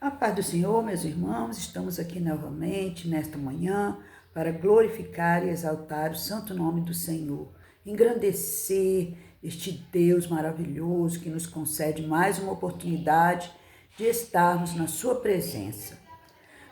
A paz do Senhor, meus irmãos, estamos aqui novamente nesta manhã para glorificar e exaltar o santo nome do Senhor, engrandecer este Deus maravilhoso que nos concede mais uma oportunidade de estarmos na sua presença.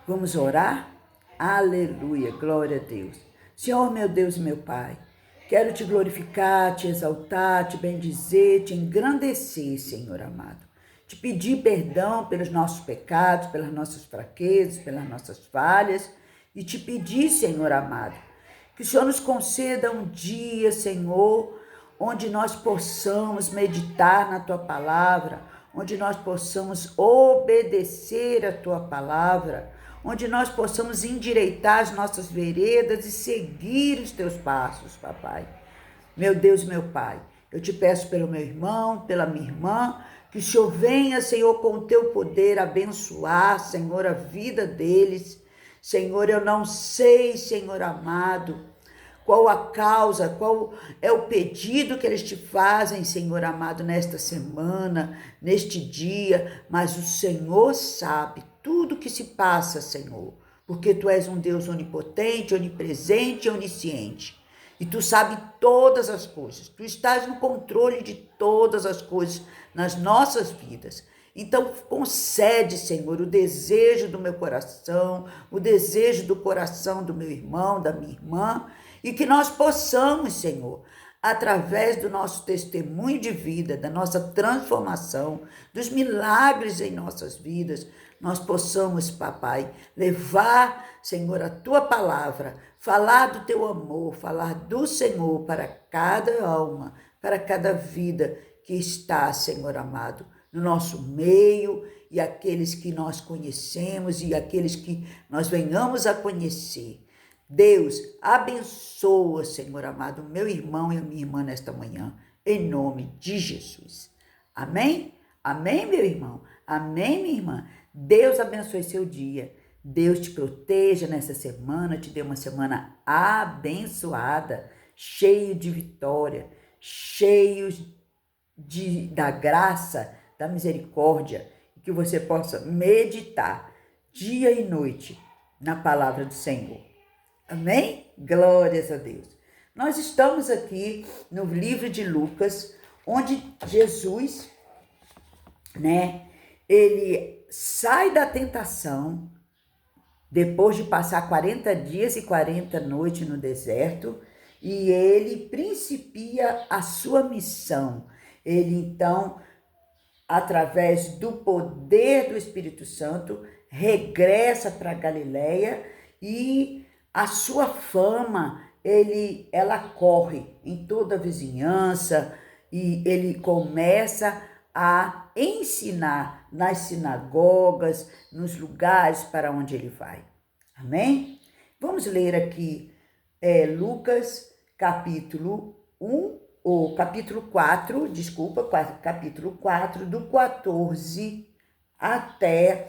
Vamos orar? Aleluia, glória a Deus. Senhor, meu Deus e meu Pai, quero te glorificar, te exaltar, te bendizer, te engrandecer, Senhor amado. Te pedir perdão pelos nossos pecados, pelas nossas fraquezas, pelas nossas falhas. E te pedir, Senhor amado, que o Senhor nos conceda um dia, Senhor, onde nós possamos meditar na Tua palavra, onde nós possamos obedecer a Tua palavra, onde nós possamos endireitar as nossas veredas e seguir os Teus passos, papai. Meu Deus, meu Pai, eu te peço pelo meu irmão, pela minha irmã, que o Senhor venha, Senhor, com o teu poder abençoar, Senhor, a vida deles. Senhor, eu não sei, Senhor amado, qual a causa, qual é o pedido que eles te fazem, Senhor amado, nesta semana, neste dia, mas o Senhor sabe tudo que se passa, Senhor, porque Tu és um Deus onipotente, onipresente e onisciente. E Tu sabes todas as coisas. Tu estás no controle de todas as coisas nas nossas vidas. Então, concede, Senhor, o desejo do meu coração, o desejo do coração do meu irmão, da minha irmã, e que nós possamos, Senhor, através do nosso testemunho de vida, da nossa transformação, dos milagres em nossas vidas, nós possamos, papai, levar, Senhor, a Tua palavra, falar do Teu amor, falar do Senhor para cada alma, para cada vida que está, Senhor amado, no nosso meio, e aqueles que nós conhecemos e aqueles que nós venhamos a conhecer. Deus, abençoa, Senhor amado, o meu irmão e a minha irmã nesta manhã, em nome de Jesus. Amém? Amém, meu irmão? Amém, minha irmã? Deus abençoe seu dia. Deus te proteja nessa semana, te dê uma semana abençoada, cheio de vitória, cheio da graça, da misericórdia, e que você possa meditar dia e noite na palavra do Senhor. Amém? Glórias a Deus. Nós estamos aqui no livro de Lucas, onde Jesus, ele sai da tentação, depois de passar 40 dias e 40 noites no deserto, e ele principia a sua missão. Ele, então, através do poder do Espírito Santo, regressa para Galileia e a sua fama, ela corre em toda a vizinhança e ele começa a ensinar nas sinagogas, nos lugares para onde ele vai. Amém? Vamos ler aqui Lucas capítulo 4, do 14 até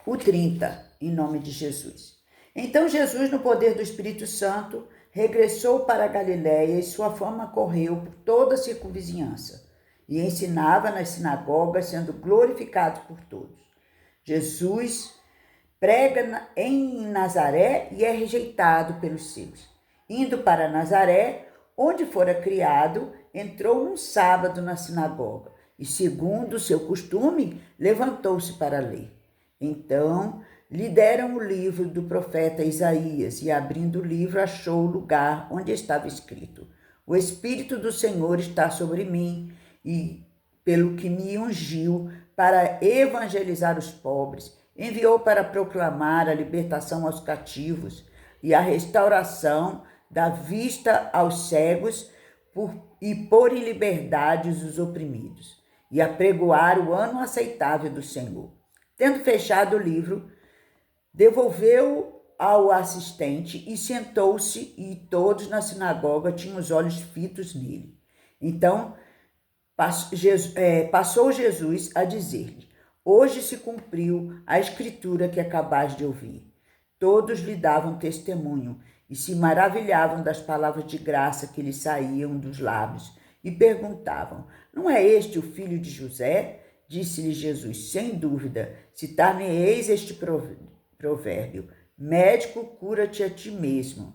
o 30, em nome de Jesus. Então Jesus, no poder do Espírito Santo, regressou para a Galiléia e sua fama correu por toda a circunvizinhança e ensinava nas sinagogas, sendo glorificado por todos. Jesus prega em Nazaré e é rejeitado pelos seus. Indo para Nazaré, onde fora criado, entrou num sábado na sinagoga e, segundo o seu costume, levantou-se para ler. Então lhe deram o livro do profeta Isaías e, abrindo o livro, achou o lugar onde estava escrito: O Espírito do Senhor está sobre mim, e pelo que me ungiu para evangelizar os pobres, enviou para proclamar a libertação aos cativos e a restauração da vista aos cegos e pôr em liberdade os oprimidos, e apregoar o ano aceitável do Senhor. Tendo fechado o livro, devolveu ao assistente e sentou-se, e todos na sinagoga tinham os olhos fitos nele. Então passou Jesus a dizer-lhe: Hoje se cumpriu a escritura que acabais de ouvir. Todos lhe davam testemunho e se maravilhavam das palavras de graça que lhe saíam dos lábios e perguntavam: Não é este o filho de José? Disse-lhe Jesus: sem dúvida, citar-me-eis este provérbio: médico, cura-te a ti mesmo.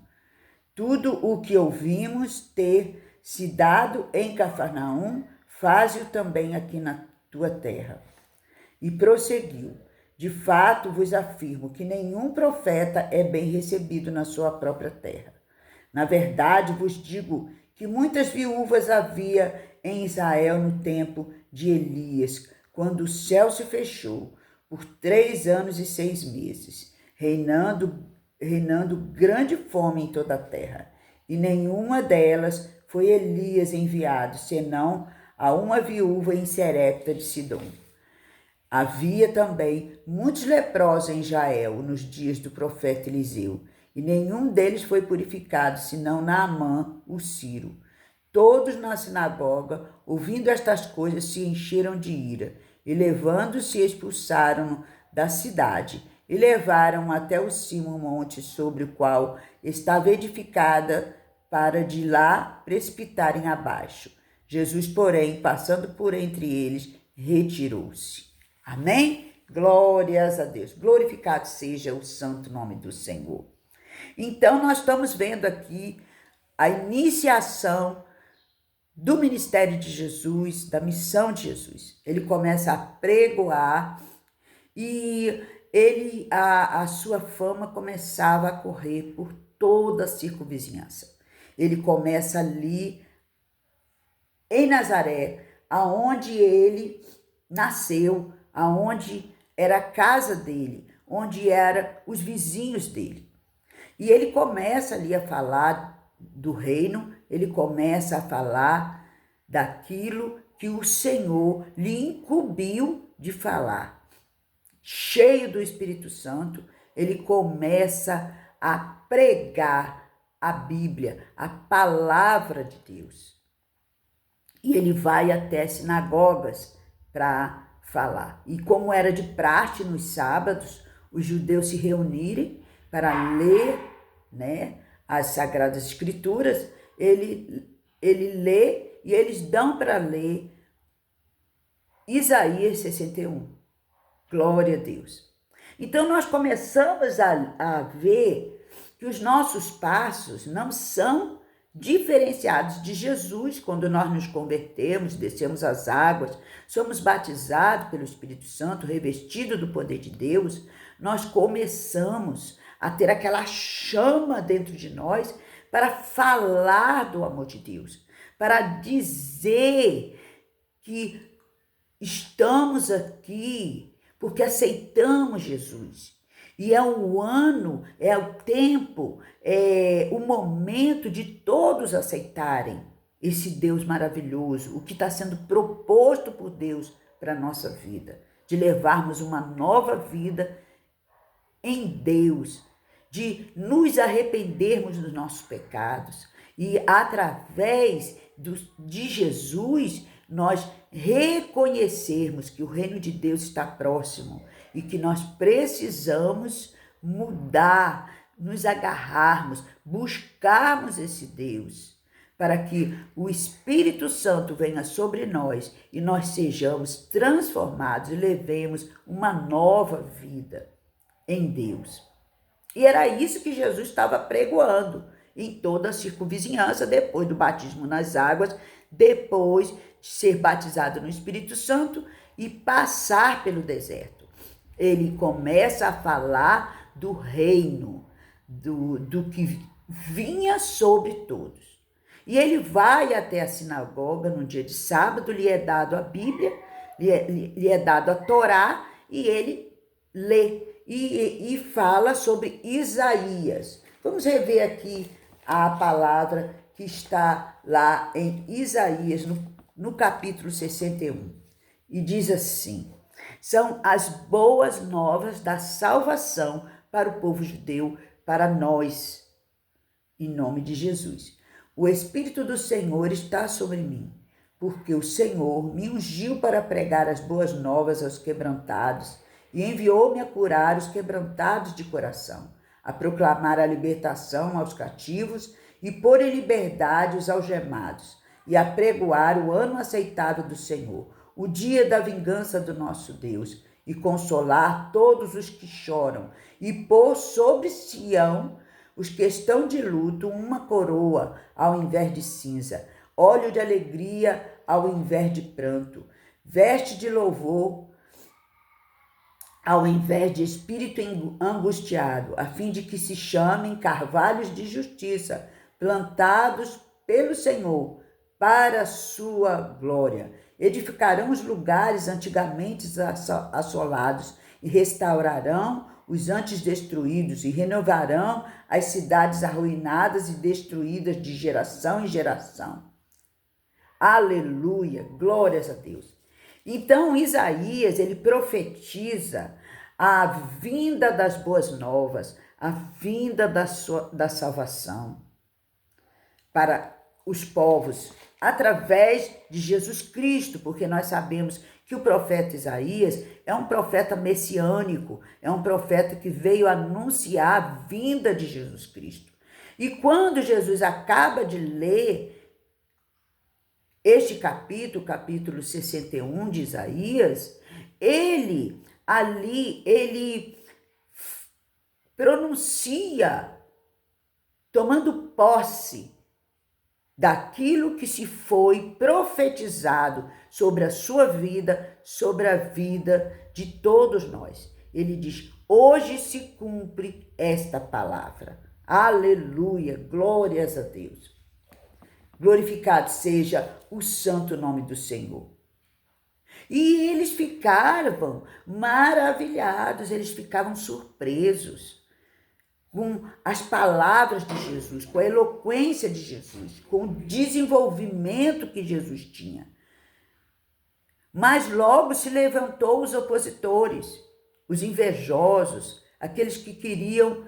Tudo o que ouvimos ter se dado em Cafarnaum, faze-o também aqui na tua terra. E prosseguiu: de fato vos afirmo que nenhum profeta é bem recebido na sua própria terra. Na verdade vos digo que muitas viúvas havia em Israel no tempo de Elias, quando o céu se fechou, por 3 anos e 6 meses, reinando grande fome em toda a terra. E nenhuma delas foi Elias enviado, senão a uma viúva em Serepta de Sidom. Havia também muitos leprosos em Israel nos dias do profeta Eliseu, e nenhum deles foi purificado, senão Naamã, o sírio. Todos na sinagoga, ouvindo estas coisas, se encheram de ira, e levando-se, expulsaram-no da cidade, e levaram até o cimo monte sobre o qual estava edificada, para de lá precipitarem abaixo. Jesus, porém, passando por entre eles, retirou-se. Amém? Glórias a Deus. Glorificado seja o santo nome do Senhor. Então, nós estamos vendo aqui a iniciação do ministério de Jesus, da missão de Jesus. Ele começa a pregoar e a sua fama começava a correr por toda a circunvizinhança. Ele começa ali em Nazaré, aonde ele nasceu, aonde era a casa dele, onde eram os vizinhos dele. E ele começa ali a falar do reino, ele começa a falar daquilo que o Senhor lhe incumbiu de falar. Cheio do Espírito Santo, ele começa a pregar a Bíblia, a palavra de Deus. E ele vai até sinagogas para falar. E como era de praxe nos sábados, os judeus se reunirem para ler, as Sagradas Escrituras, ele lê e eles dão para ler Isaías 61. Glória a Deus. Então nós começamos a ver que os nossos passos não são diferenciados de Jesus. Quando nós nos convertemos, descemos as águas, somos batizados pelo Espírito Santo, revestidos do poder de Deus, nós começamos a ter aquela chama dentro de nós para falar do amor de Deus, para dizer que estamos aqui porque aceitamos Jesus. E é o ano, é o tempo, é o momento de todos aceitarem esse Deus maravilhoso, o que está sendo proposto por Deus para a nossa vida, de levarmos uma nova vida em Deus, de nos arrependermos dos nossos pecados e através de Jesus nós reconhecermos que o reino de Deus está próximo e que nós precisamos mudar, nos agarrarmos, buscarmos esse Deus, para que o Espírito Santo venha sobre nós e nós sejamos transformados e levemos uma nova vida em Deus. E era isso que Jesus estava pregoando em toda a circunvizinhança, depois do batismo nas águas, depois de ser batizado no Espírito Santo e passar pelo deserto. Ele começa a falar do reino, do que vinha sobre todos. E ele vai até a sinagoga no dia de sábado, lhe é dado a Bíblia, lhe é dado a Torá, e ele lê e fala sobre Isaías. Vamos rever aqui a palavra que está lá em Isaías, no capítulo 61. E diz assim: são as boas novas da salvação para o povo judeu, para nós, em nome de Jesus. O Espírito do Senhor está sobre mim, porque o Senhor me ungiu para pregar as boas novas aos quebrantados e enviou-me a curar os quebrantados de coração, a proclamar a libertação aos cativos e pôr em liberdade os algemados, e a pregoar o ano aceitável do Senhor, o dia da vingança do nosso Deus, e consolar todos os que choram, e pôr sobre Sião os que estão de luto uma coroa ao invés de cinza, óleo de alegria ao invés de pranto, veste de louvor ao invés de espírito angustiado, a fim de que se chamem carvalhos de justiça, plantados pelo Senhor, para a sua glória. Edificarão os lugares antigamente assolados e restaurarão os antes destruídos e renovarão as cidades arruinadas e destruídas de geração em geração. Aleluia, glórias a Deus. Então Isaías, ele profetiza a vinda das boas novas, a vinda da salvação para os povos, através de Jesus Cristo, porque nós sabemos que o profeta Isaías é um profeta messiânico, é um profeta que veio anunciar a vinda de Jesus Cristo. E quando Jesus acaba de ler este capítulo 61 de Isaías, ele pronuncia, tomando posse daquilo que se foi profetizado sobre a sua vida, sobre a vida de todos nós. Ele diz: hoje se cumpre esta palavra. Aleluia, glórias a Deus. Glorificado seja o santo nome do Senhor. E eles ficavam maravilhados, eles ficavam surpresos com as palavras de Jesus, com a eloquência de Jesus, com o desenvolvimento que Jesus tinha. Mas logo se levantou os opositores, os invejosos, aqueles que queriam,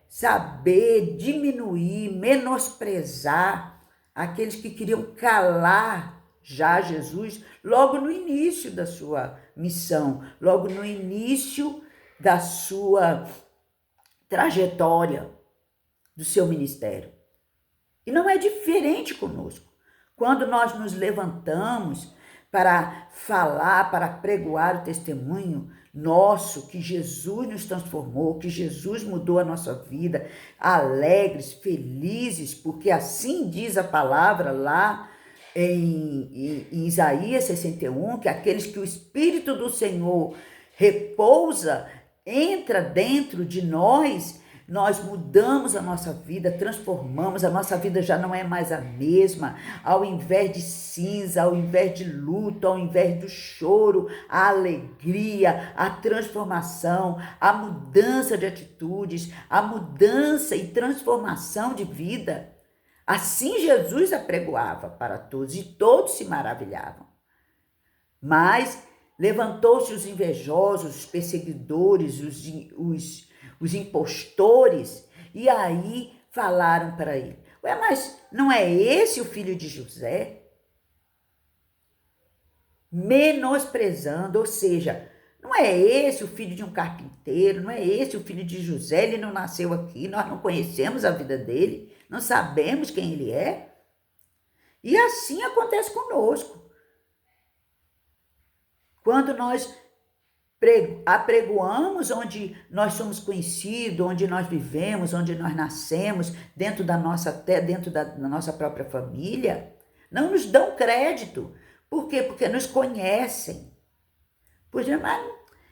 saber diminuir, menosprezar, aqueles que queriam calar já Jesus logo no início da sua missão, logo no início da sua trajetória, do seu ministério. E não é diferente conosco. Quando nós nos levantamos para falar, para pregoar o testemunho nosso, que Jesus nos transformou, que Jesus mudou a nossa vida, alegres, felizes, porque assim diz a palavra lá em Isaías 61, que aqueles que o Espírito do Senhor repousa, entra dentro de nós mudamos a nossa vida, transformamos, a nossa vida já não é mais a mesma. Ao invés de cinza, ao invés de luto, ao invés do choro, a alegria, a transformação, a mudança de atitudes, a mudança e transformação de vida. Assim Jesus apregoava para todos e todos se maravilhavam. Mas levantou-se os invejosos, os perseguidores, os impostores, e aí falaram para ele: ué, mas não é esse o filho de José? Menosprezando, ou seja, não é esse o filho de um carpinteiro, não é esse o filho de José, ele não nasceu aqui, nós não conhecemos a vida dele, não sabemos quem ele é. E assim acontece conosco. Quando nós apregoamos onde nós somos conhecidos, onde nós vivemos, onde nós nascemos, dentro da nossa própria família, não nos dão crédito. Por quê? Porque nos conhecem. Pois, mas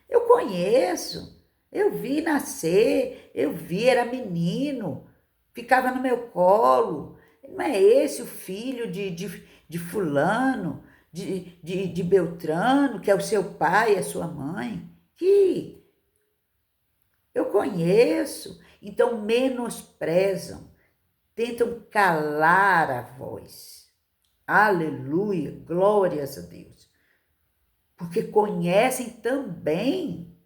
eu conheço, eu vi nascer, era menino, ficava no meu colo. Não é esse o filho de fulano, de Beltrano, que é o seu pai e a sua mãe, que eu conheço. Então menosprezam, tentam calar a voz. Aleluia, glórias a Deus. Porque conhecem também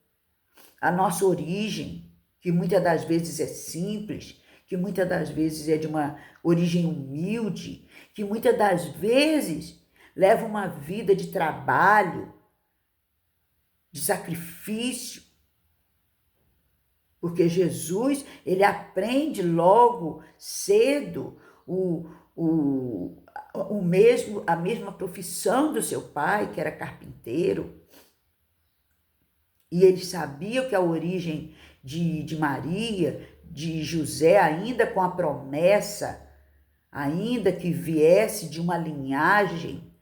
a nossa origem, que muitas das vezes é simples, que muitas das vezes é de uma origem humilde, que muitas das vezes leva uma vida de trabalho, de sacrifício. Porque Jesus, ele aprende logo cedo a mesma profissão do seu pai, que era carpinteiro, e eles sabiam que a origem de Maria, de José, ainda com a promessa, ainda que viesse de uma linhagem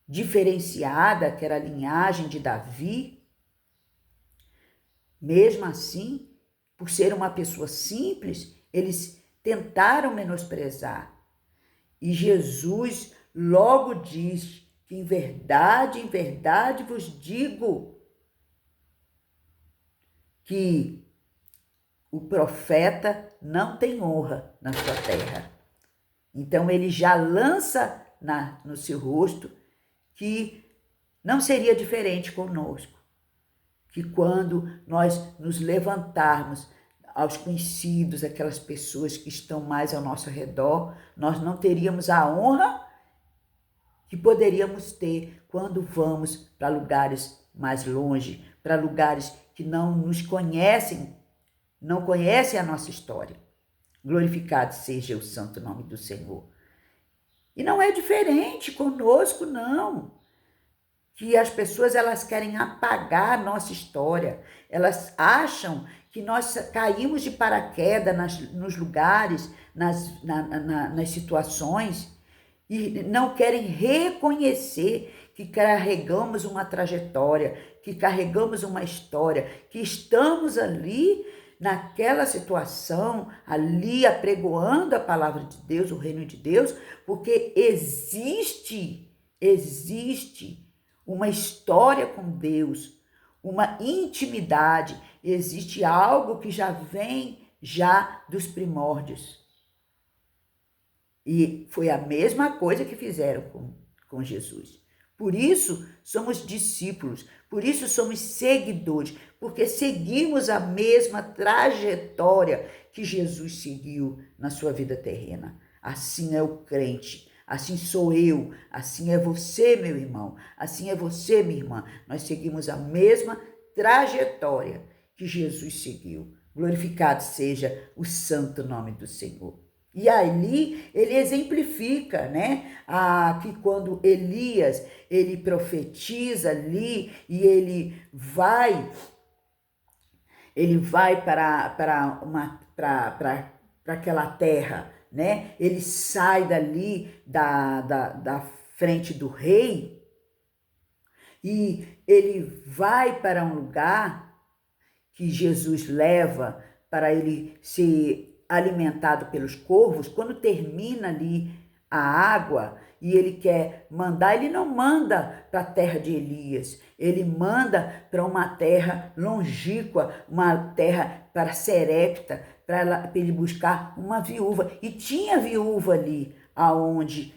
diferenciada, que era a linhagem de Davi, mesmo assim, por ser uma pessoa simples, eles tentaram menosprezar. E Jesus logo diz que em verdade vos digo que o profeta não tem honra na sua terra. Então ele já lança no seu rosto que não seria diferente conosco, que quando nós nos levantarmos aos conhecidos, aquelas pessoas que estão mais ao nosso redor, nós não teríamos a honra que poderíamos ter quando vamos para lugares mais longe, para lugares que não nos conhecem, não conhecem a nossa história. Glorificado seja o santo nome do Senhor. E não é diferente conosco, não. Que as pessoas elas querem apagar a nossa história. Elas acham que nós caímos de paraquedas nos lugares, nas situações, e não querem reconhecer que carregamos uma trajetória, que carregamos uma história, que estamos ali naquela situação, ali apregoando a palavra de Deus, o reino de Deus, porque existe uma história com Deus, uma intimidade, existe algo que já vem dos primórdios. E foi a mesma coisa que fizeram com Jesus. Por isso somos discípulos, por isso somos seguidores, porque seguimos a mesma trajetória que Jesus seguiu na sua vida terrena. Assim é o crente, assim sou eu, assim é você, meu irmão, assim é você, minha irmã. Nós seguimos a mesma trajetória que Jesus seguiu. Glorificado seja o santo nome do Senhor. E ali ele exemplifica, né, que quando Elias, ele profetiza ali e ele vai para aquela terra, né? Ele sai dali da frente do rei e ele vai para um lugar que Jesus leva para ele ser alimentado pelos corvos. Quando termina ali a água e ele quer mandar, ele não manda para a terra de Elias, ele manda para uma terra longínqua, uma terra para Serepta, para ele buscar uma viúva. E tinha viúva ali aonde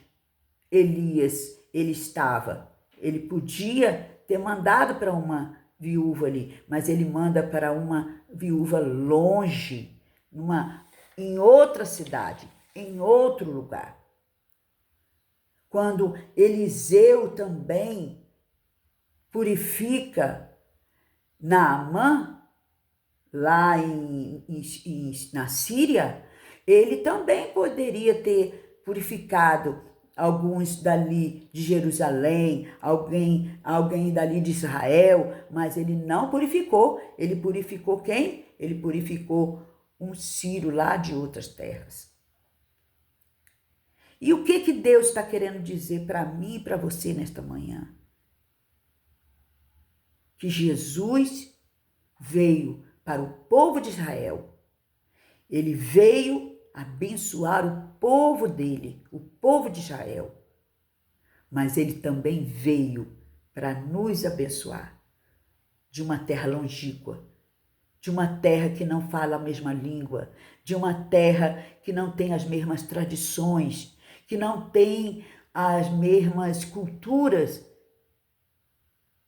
Elias ele estava. Ele podia ter mandado para uma viúva ali, mas ele manda para uma viúva longe, em outra cidade, em outro lugar. Quando Eliseu também purifica Naamã, lá na Síria, ele também poderia ter purificado alguns dali de Jerusalém, alguém dali de Israel, mas ele não purificou. Ele purificou quem? Ele purificou um Ciro lá de outras terras. E o que Deus está querendo dizer para mim e para você nesta manhã? Que Jesus veio para o povo de Israel. Ele veio abençoar o povo dele, o povo de Israel. Mas ele também veio para nos abençoar de uma terra longínqua, de uma terra que não fala a mesma língua, de uma terra que não tem as mesmas tradições, que não tem as mesmas culturas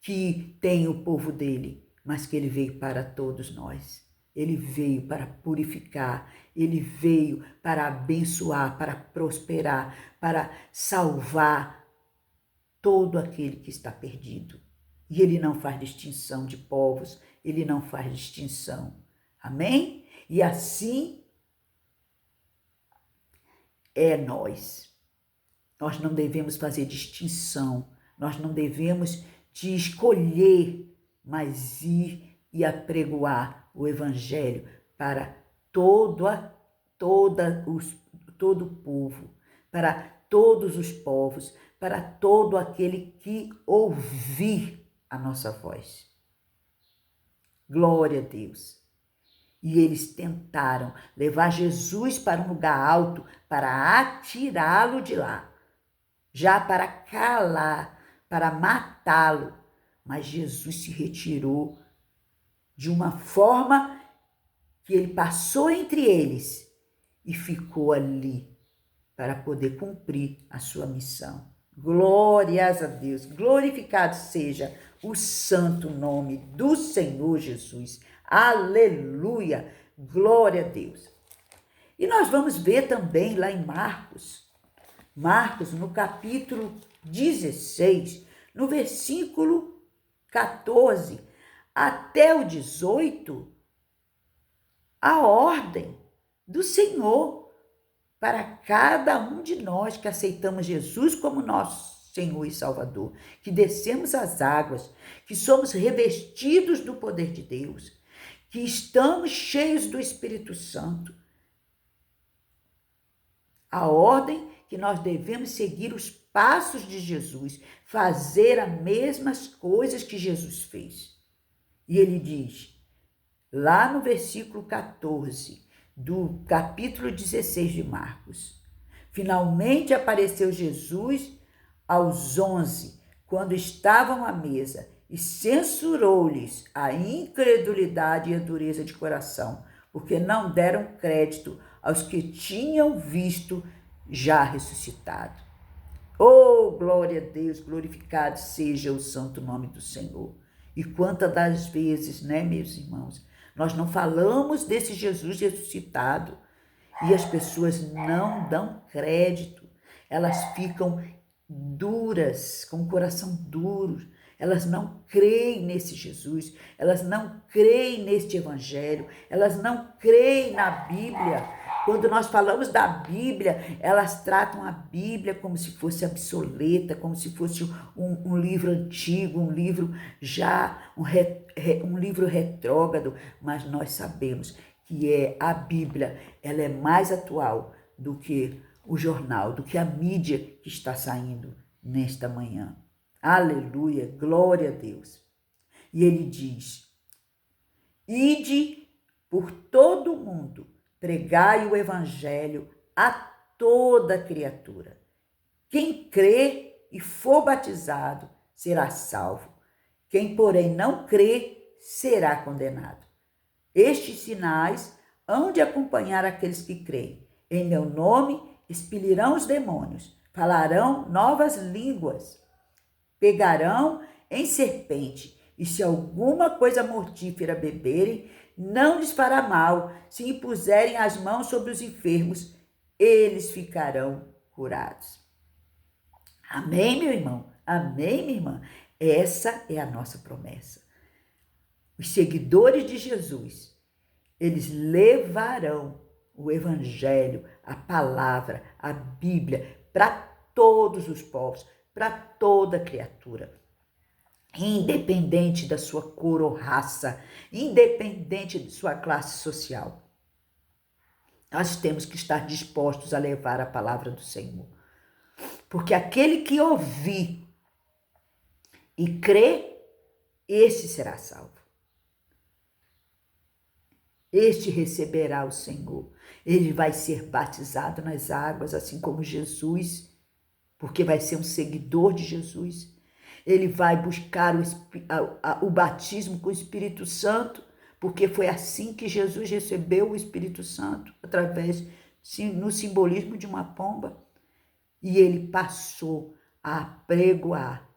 que tem o povo dele, mas que ele veio para todos nós. Ele veio para purificar, ele veio para abençoar, para prosperar, para salvar todo aquele que está perdido. E ele não faz distinção de povos, ele não faz distinção. Amém? E assim é nós. Nós não devemos fazer distinção, nós não devemos de escolher, mas ir e apregoar o evangelho para todo o povo, para todos os povos, para todo aquele que ouvir a nossa voz. Glória a Deus. E eles tentaram levar Jesus para um lugar alto para atirá-lo de lá, já para calar, para matá-lo. Mas Jesus se retirou de uma forma que ele passou entre eles e ficou ali para poder cumprir a sua missão. Glórias a Deus, glorificado seja o santo nome do Senhor Jesus. Aleluia, glória a Deus. E nós vamos ver também lá em Marcos, no capítulo 16, no versículo 14 até o 18, a ordem do Senhor para cada um de nós que aceitamos Jesus como nosso Senhor e Salvador, que descemos as águas, que somos revestidos do poder de Deus, que estamos cheios do Espírito Santo. A ordem que nós devemos seguir os passos de Jesus, fazer as mesmas coisas que Jesus fez. E ele diz, lá no versículo 14 do capítulo 16 de Marcos, finalmente apareceu Jesus aos 11, quando estavam à mesa, e censurou-lhes a incredulidade e a dureza de coração, porque não deram crédito aos que tinham visto já ressuscitado. Oh, glória a Deus, glorificado seja o santo nome do Senhor. E quantas das vezes, né, meus irmãos, nós não falamos desse Jesus ressuscitado e as pessoas não dão crédito, elas ficam duras, com o coração duro, elas não creem nesse Jesus, elas não creem neste evangelho, elas não creem na Bíblia. Quando nós falamos da Bíblia, elas tratam a Bíblia como se fosse obsoleta, como se fosse um livro antigo, um livro já, um livro retrógrado, mas nós sabemos que a Bíblia, ela é mais atual do que o jornal, do que a mídia que está saindo nesta manhã. Aleluia, glória a Deus. E ele diz, ide por todo o mundo, pregai o evangelho a toda criatura. Quem crê e for batizado será salvo. Quem, porém, não crê será condenado. Estes sinais hão de acompanhar aqueles que creem. Em meu nome expelirão os demônios, falarão novas línguas, pegarão em serpente, e se alguma coisa mortífera beberem, não lhes fará mal. Se impuserem as mãos sobre os enfermos, eles ficarão curados. Amém, meu irmão? Amém, minha irmã? Essa é a nossa promessa. Os seguidores de Jesus, eles levarão o evangelho, a palavra, a Bíblia para todos os povos, para toda criatura. Independente da sua cor ou raça, independente de sua classe social. Nós temos que estar dispostos a levar a palavra do Senhor. Porque aquele que ouvir e crer, este será salvo. Este receberá o Senhor. Ele vai ser batizado nas águas, assim como Jesus, porque vai ser um seguidor de Jesus. Ele vai buscar o batismo com o Espírito Santo, porque foi assim que Jesus recebeu o Espírito Santo, no simbolismo de uma pomba. E ele passou a apregoar,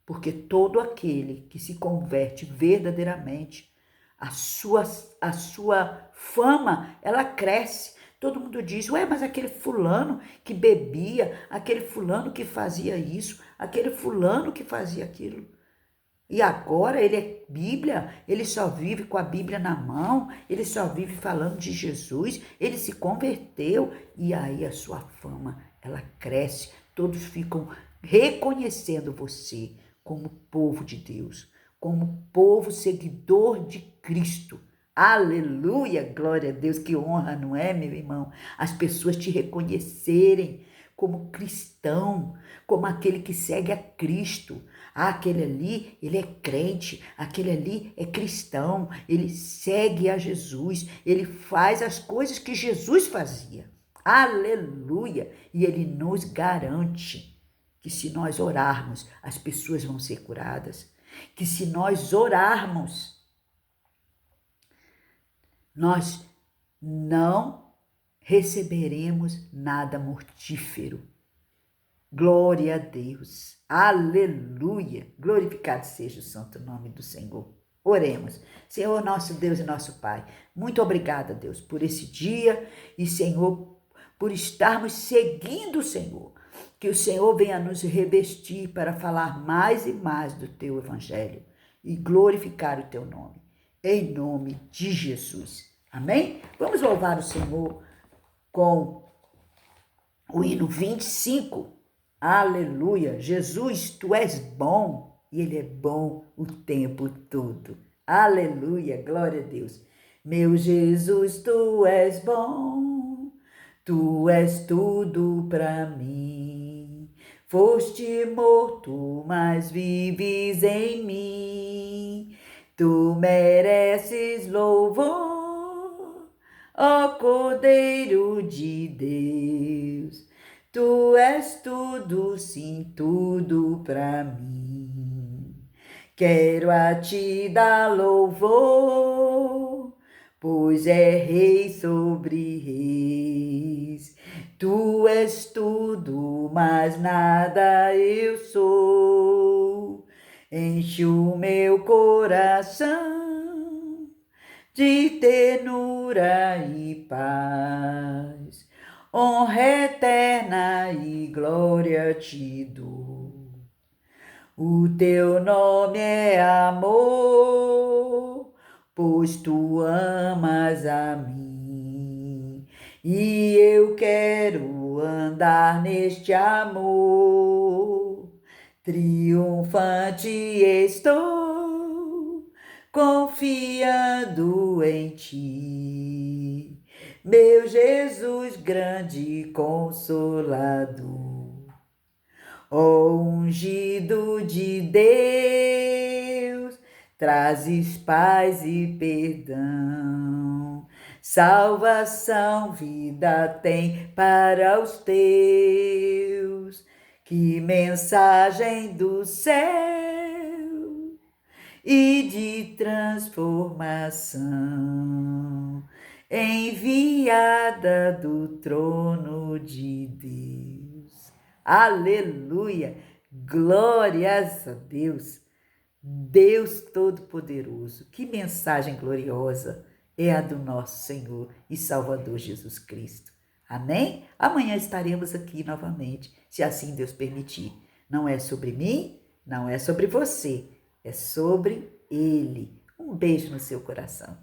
porque todo aquele que se converte verdadeiramente, a sua fama, ela cresce. Todo mundo diz, mas aquele fulano que bebia, aquele fulano que fazia isso, aquele fulano que fazia aquilo. E agora ele é Bíblia, ele só vive com a Bíblia na mão, ele só vive falando de Jesus, ele se converteu e aí a sua fama, ela cresce. todos ficam reconhecendo você como povo de Deus, como povo seguidor de Cristo. Aleluia, glória a Deus, que honra, não é, meu irmão? As pessoas te reconhecerem como cristão, como aquele que segue a Cristo. Ah, aquele ali, ele é crente, aquele ali é cristão, ele segue a Jesus, ele faz as coisas que Jesus fazia. Aleluia! E ele nos garante que se nós orarmos, as pessoas vão ser curadas. Que se nós orarmos, nós não receberemos nada mortífero. Glória a Deus. Aleluia. Glorificado seja o santo nome do Senhor. Oremos. Senhor, nosso Deus e nosso Pai, muito obrigada, Deus, por esse dia e, Senhor, por estarmos seguindo o Senhor. Que o Senhor venha nos revestir para falar mais e mais do Teu Evangelho e glorificar o Teu nome. Em nome de Jesus. Amém? Vamos louvar o Senhor com o hino 25. Aleluia. Jesus, Tu és bom e Ele é bom o tempo todo. Aleluia. Glória a Deus. Meu Jesus, Tu és bom, Tu és tudo para mim. Foste morto, mas vives em mim. Tu mereces louvor, ó Cordeiro de Deus. Tu és tudo, sim, tudo para mim. Quero a Ti dar louvor, pois é Rei sobre reis. Tu és tudo, mas nada eu sou. Enche o meu coração de ternura e paz. Honra eterna e glória Te dou. O Teu nome é amor, pois Tu amas a mim. E eu quero andar neste amor. Triunfante estou, confiando em Ti, meu Jesus grande consolador. Ó ungido de Deus, trazes paz e perdão. Salvação, vida tem para os teus. Que mensagem do céu e de transformação, enviada do trono de Deus. Aleluia! Glórias a Deus! Deus Todo-Poderoso, que mensagem gloriosa é a do nosso Senhor e Salvador Jesus Cristo. Amém? Amanhã estaremos aqui novamente, se assim Deus permitir. Não é sobre mim, não é sobre você, é sobre Ele. Um beijo no seu coração.